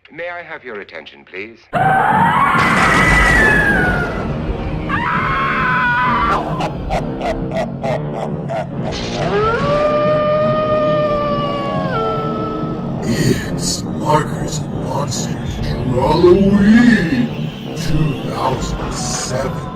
May I have your attention, please? It's Markers and Monsters Drawlloween 2017.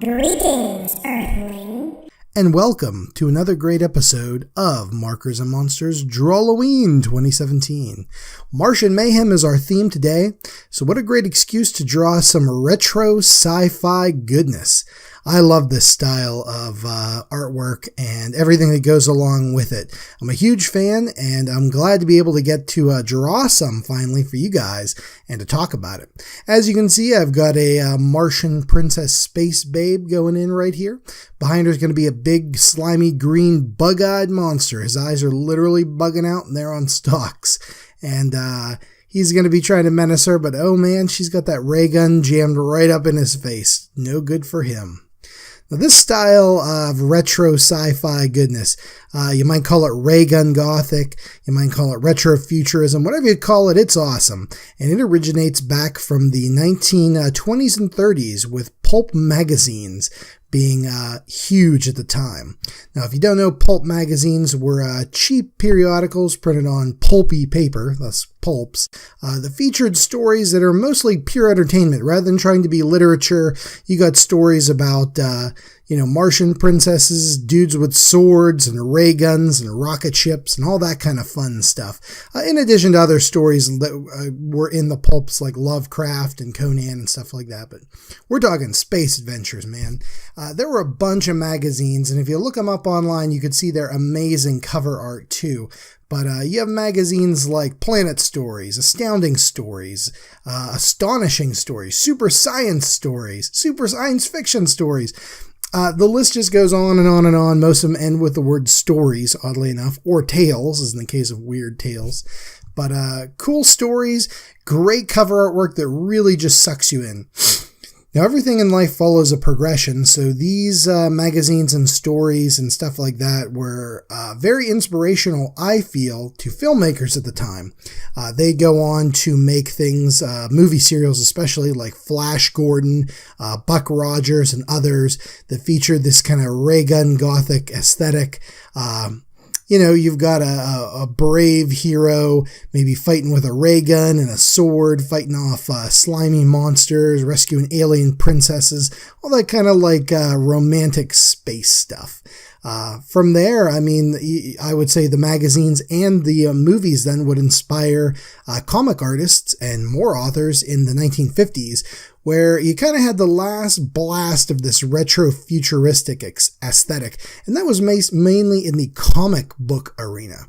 Greetings, Earthling. And welcome to another great episode of Markers and Monsters Drawlloween 2017. Martian Mayhem is our theme today, so what a great excuse to draw some retro sci-fi goodness. I love this style of artwork and everything that goes along with it. I'm a huge fan, and I'm glad to be able to get to draw some finally for you guys and to talk about it. As you can see, I've got a Martian Princess space babe going in right here. Behind her is going to be a big, slimy, green, bug-eyed monster. His eyes are literally bugging out, and they're on stalks. And he's going to be trying to menace her, but oh man, she's got that ray gun jammed right up in his face. No good for him. Now, this style of retro sci-fi goodness, you might call it ray gun gothic, you might call it retro futurism, whatever you call it, it's awesome. And it originates back from the 1920s and 30s with pulp magazines being huge at the time. Now, if you don't know, pulp magazines were cheap periodicals printed on pulpy paper, thus pulps, that featured stories that are mostly pure entertainment. Rather than trying to be literature, you got stories about, Martian princesses, dudes with swords and ray guns and rocket ships and all that kind of fun stuff. In addition to other stories that were in the pulps like Lovecraft and Conan and stuff like that. But we're talking space adventures, man. There were a bunch of magazines, and if you look them up online, you could see their amazing cover art too. But you have magazines like Planet Stories, Astounding Stories, Astonishing Stories, Super Science Stories, Super Science Fiction Stories. The list just goes on and on and on. Most of them end with the word stories, oddly enough, or tales, as in the case of Weird Tales. But cool stories, great cover artwork that really just sucks you in. Now, everything in life follows a progression, so these magazines and stories and stuff like that were very inspirational, I feel, to filmmakers at the time. They go on to make things, movie serials especially, like Flash Gordon, Buck Rogers, and others that feature this kind of ray gun gothic aesthetic. You've got a brave hero, maybe fighting with a ray gun and a sword, fighting off slimy monsters, rescuing alien princesses, all that kind of like romantic space stuff. From there, I would say the magazines and the movies then would inspire comic artists and more authors in the 1950s, where you kind of had the last blast of this retro-futuristic aesthetic, and that was mainly in the comic book arena.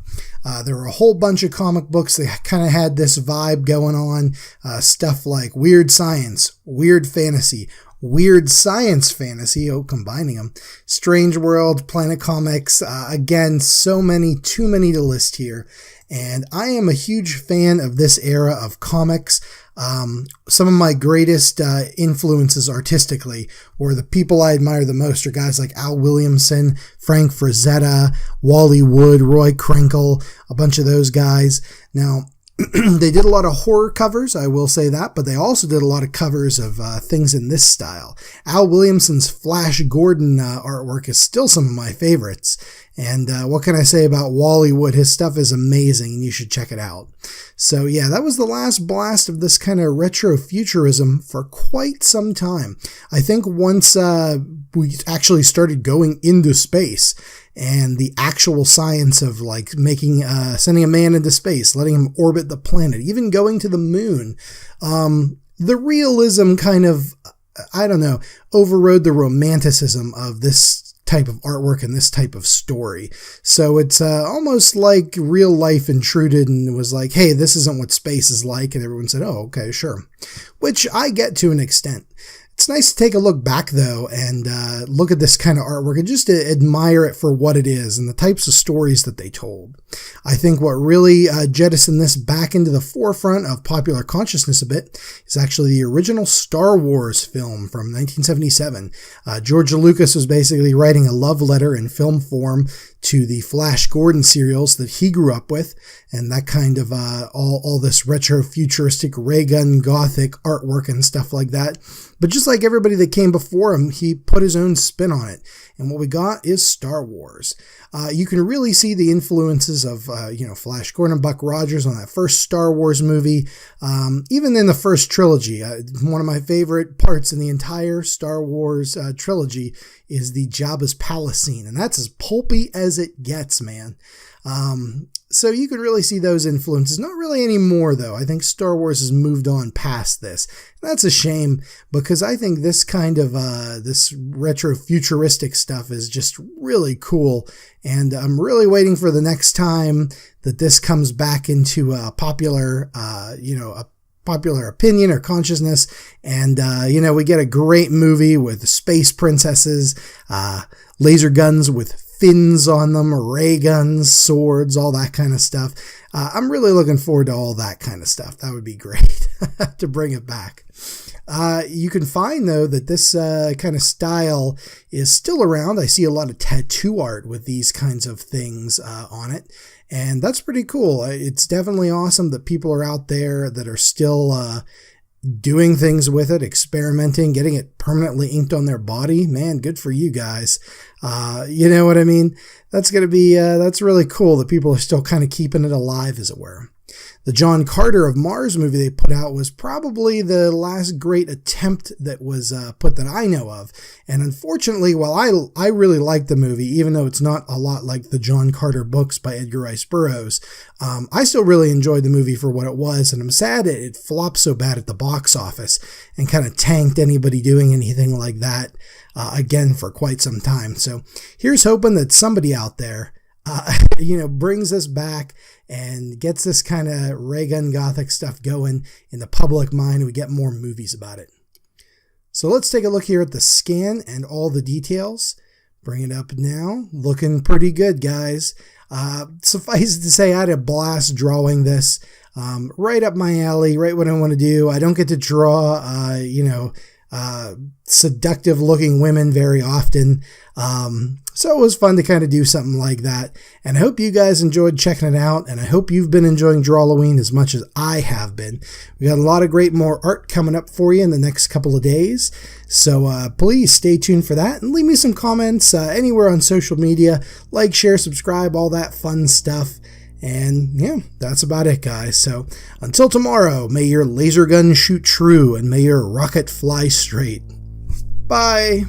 There were a whole bunch of comic books that kind of had this vibe going on, stuff like weird science, weird fantasy, weird science fantasy, combining them, Strange World, Planet Comics, again, so many, too many to list here. And I am a huge fan of this era of comics. Some of my greatest influences artistically, or the people I admire the most, are guys like Al Williamson, Frank Frazetta, Wally Wood, Roy Krenkel, a bunch of those guys. Now, they did a lot of horror covers, I will say that, but they also did a lot of covers of things in this style. Al Williamson's Flash Gordon artwork is still some of my favorites. And what can I say about Wally Wood? His stuff is amazing, and you should check it out. So yeah, that was the last blast of this kind of retro-futurism for quite some time. I think once we actually started going into space, and the actual science of like sending a man into space, letting him orbit the planet, even going to the moon, the realism kind of, overrode the romanticism of this type of artwork and this type of story. So it's almost like real life intruded and was like, hey, this isn't what space is like. And everyone said, oh, okay, sure. Which I get to an extent. It's nice to take a look back, though, and look at this kind of artwork and just to admire it for what it is and the types of stories that they told. I think what really jettisoned this back into the forefront of popular consciousness a bit is actually the original Star Wars film from 1977. George Lucas was basically writing a love letter in film form to the Flash Gordon serials that he grew up with, and that kind of all this retro futuristic ray gun gothic artwork and stuff like that. But just like everybody that came before him, he put his own spin on it. And what we got is Star Wars. You can really see the influences of, Flash Gordon and Buck Rogers on that first Star Wars movie. Even in the first trilogy, one of my favorite parts in the entire Star Wars trilogy is the Jabba's palace scene. And that's as pulpy as it gets, man. So you can really see those influences. Not really anymore, though. I think Star Wars has moved on past this. That's a shame, because I think this kind of this retro futuristic stuff is just really cool. And I'm really waiting for the next time that this comes back into a popular, a popular opinion or consciousness. And, we get a great movie with space princesses, laser guns with fins on them, ray guns, swords, all that kind of stuff. I'm really looking forward to all that kind of stuff. That would be great to bring it back. You can find, though, that this kind of style is still around. I see a lot of tattoo art with these kinds of things on it, and that's pretty cool. It's definitely awesome that people are out there that are still doing things with it, experimenting, getting it permanently inked on their body. Man, good for you guys. You know what I mean? That's going to be, that's really cool that people are still kind of keeping it alive, as it were. The John Carter of Mars movie they put out was probably the last great attempt that was put that I know of. And unfortunately, while I really liked the movie, even though it's not a lot like the John Carter books by Edgar Rice Burroughs, I still really enjoyed the movie for what it was. And I'm sad it flopped so bad at the box office and kind of tanked anybody doing anything like that again for quite some time. So here's hoping that somebody out there brings us back and gets this kind of ray gun gothic stuff going in the public mind. We get more movies about it. So let's take a look here at the scan and all the details. Bring it up now. Looking pretty good, guys. Suffice it to say, I had a blast drawing this. Right up my alley, right what I want to do. I don't get to draw, seductive looking women very often. So it was fun to kind of do something like that. And I hope you guys enjoyed checking it out. And I hope you've been enjoying Drawlloween as much as I have been. We got a lot of great more art coming up for you in the next couple of days. So please stay tuned for that and leave me some comments anywhere on social media. Like, share, subscribe, all that fun stuff. And yeah, that's about it, guys. So until tomorrow, may your laser gun shoot true and may your rocket fly straight. Bye.